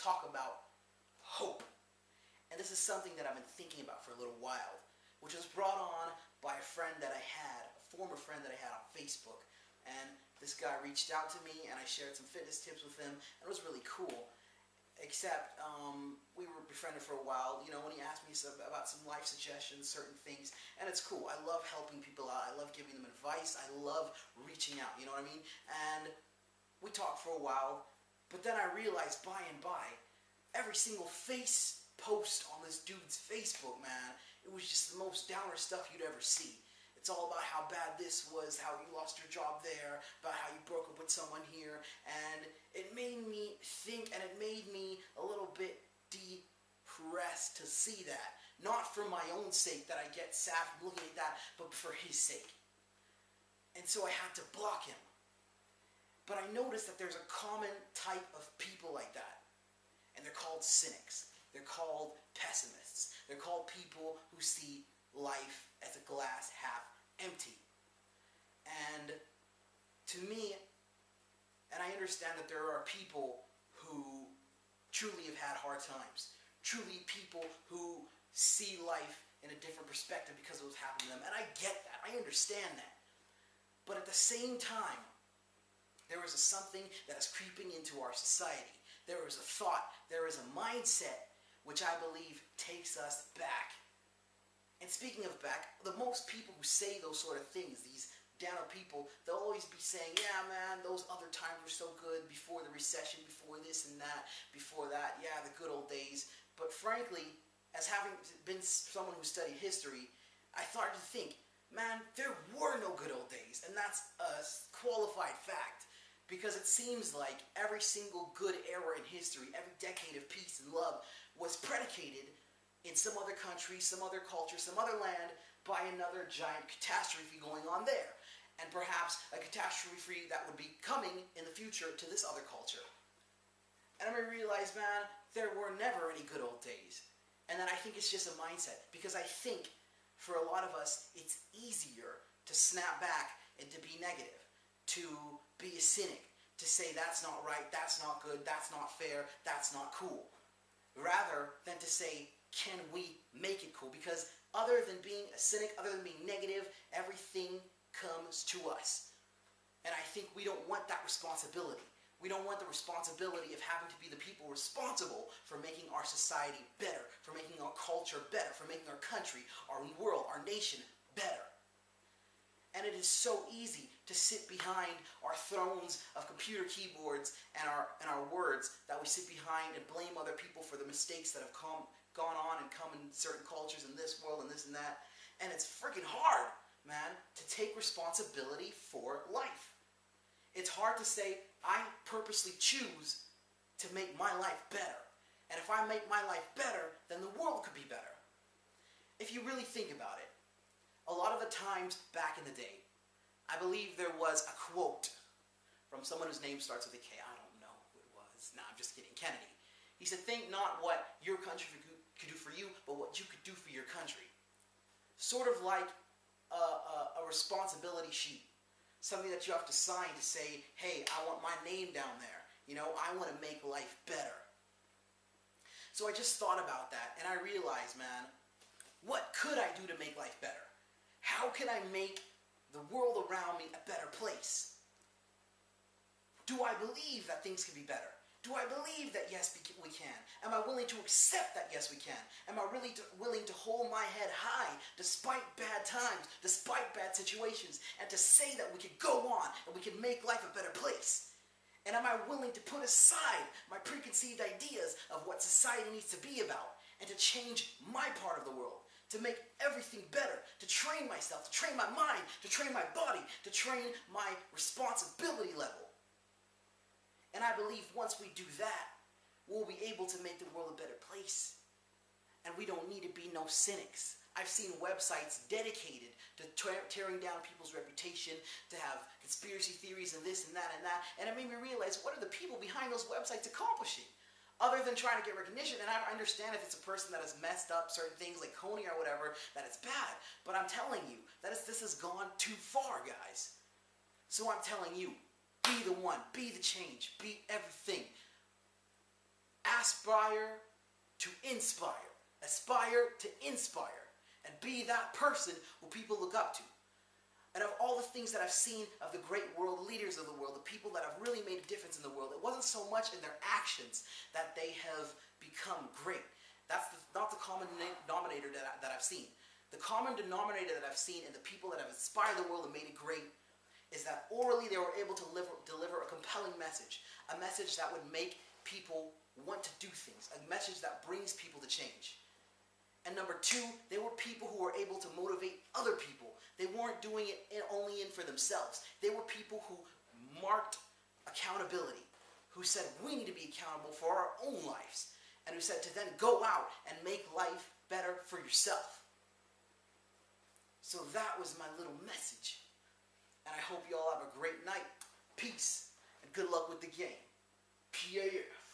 talk about hope. And this is something that I've been thinking about for a little while, which was brought on by a friend that I had, a former friend that I had on Facebook. And this guy reached out to me, and I shared some fitness tips with him, and it was really cool. Except, we were befriended for a while, you know, when he asked me about some life suggestions, certain things, and it's cool. I love helping people out. I love giving them advice. I love reaching out, you know what I mean? And we talked for a while, but then I realized by and by, every single face post on this dude's Facebook, man, it was just the most downer stuff you'd ever see. It's all about how bad this was, how you lost your job there, about how you broke up with someone here, and it made me think, and it made me a little bit depressed to see that. Not for my own sake that I get sad from looking at that, but for his sake. And so I had to block him. But I noticed that there's a common type of people like that, and they're called cynics. They're called pessimists. They're called people who see life as a glass half empty. And to me, and I understand that there are people who truly have had hard times, truly people who see life in a different perspective because of what's happened to them, and I get that, I understand that. But at the same time, there is something that is creeping into our society. There is a thought, there is a mindset which I believe takes us back. And speaking of back, the most people who say those sort of things, these downer people, they'll always be saying, yeah man, those other times were so good, before the recession, before this and that, before that, yeah, the good old days. But frankly, as having been someone who studied history, I started to think, man, there were no good old days, and that's a qualified fact. Because it seems like every single good era in history, every decade of peace and love was predicated in some other country, some other culture, some other land by another giant catastrophe going on there. And perhaps a catastrophe that would be coming in the future to this other culture. And I realized, man, there were never any good old days. And then I think it's just a mindset. Because I think for a lot of us, it's easier to snap back and to be negative. To be a cynic. To say that's not right, that's not good, that's not fair, that's not cool. Rather than to say, can we make it cool? Because other than being a cynic, other than being negative, everything comes to us. And I think we don't want that responsibility. We don't want the responsibility of having to be the people responsible for making our society better, for making our culture better, for making our country, our world, our nation better. And it is so easy to sit behind our thrones of computer keyboards and our words that we sit behind and blame other people for the mistakes that have gone on and come in certain cultures in this world and this and that. And it's freaking hard, man, to take responsibility for life. It's hard to say, I purposely choose to make my life better. And if I make my life better, then the world could be better. If you really think about it, a lot of the times back in the day, I believe there was a quote from someone whose name starts with a K. I don't know who it was. Nah, I'm just kidding. Kennedy. He said, think not what your country could do for you, but what you could do for your country. Sort of like a responsibility sheet. Something that you have to sign to say, hey, I want my name down there. You know, I want to make life better. So I just thought about that, and I realized, man, what could I do to make life better? How can I make the world around me a better place? Do I believe that things can be better? Do I believe that yes, we can? Am I willing to accept that yes, we can? Am I really willing to hold my head high despite bad times, despite bad situations, and to say that we can go on and we can make life a better place? And am I willing to put aside my preconceived ideas of what society needs to be about and to change my part of the world? To make everything better, to train myself, to train my mind, to train my body, to train my responsibility level. And I believe once we do that, we'll be able to make the world a better place. And we don't need to be no cynics. I've seen websites dedicated to tearing down people's reputation, to have conspiracy theories and this and that, and it made me realize, what are the people behind those websites accomplishing? Other than trying to get recognition, and I understand if it's a person that has messed up certain things like Coney or whatever, that it's bad. But I'm telling you, this has gone too far, guys. So I'm telling you, be the one, be the change, be everything. aspire to inspire. Aspire to inspire. And be that person who people look up to. And of all the things that I've seen of the great world leaders of the world, the people that have really made a difference in the world, it wasn't so much in their actions that they have become great. That's not the common denominator that I've seen. The common denominator that I've seen in the people that have inspired the world and made it great is that orally they were able to deliver a compelling message. A message that would make people want to do things. A message that brings people to change. And number two, they were people who were able to motivate other people. They weren't doing it only for themselves. They were people who marked accountability, who said we need to be accountable for our own lives, and who said to then go out and make life better for yourself. So that was my little message. And I hope you all have a great night. Peace, and good luck with the game. PAF.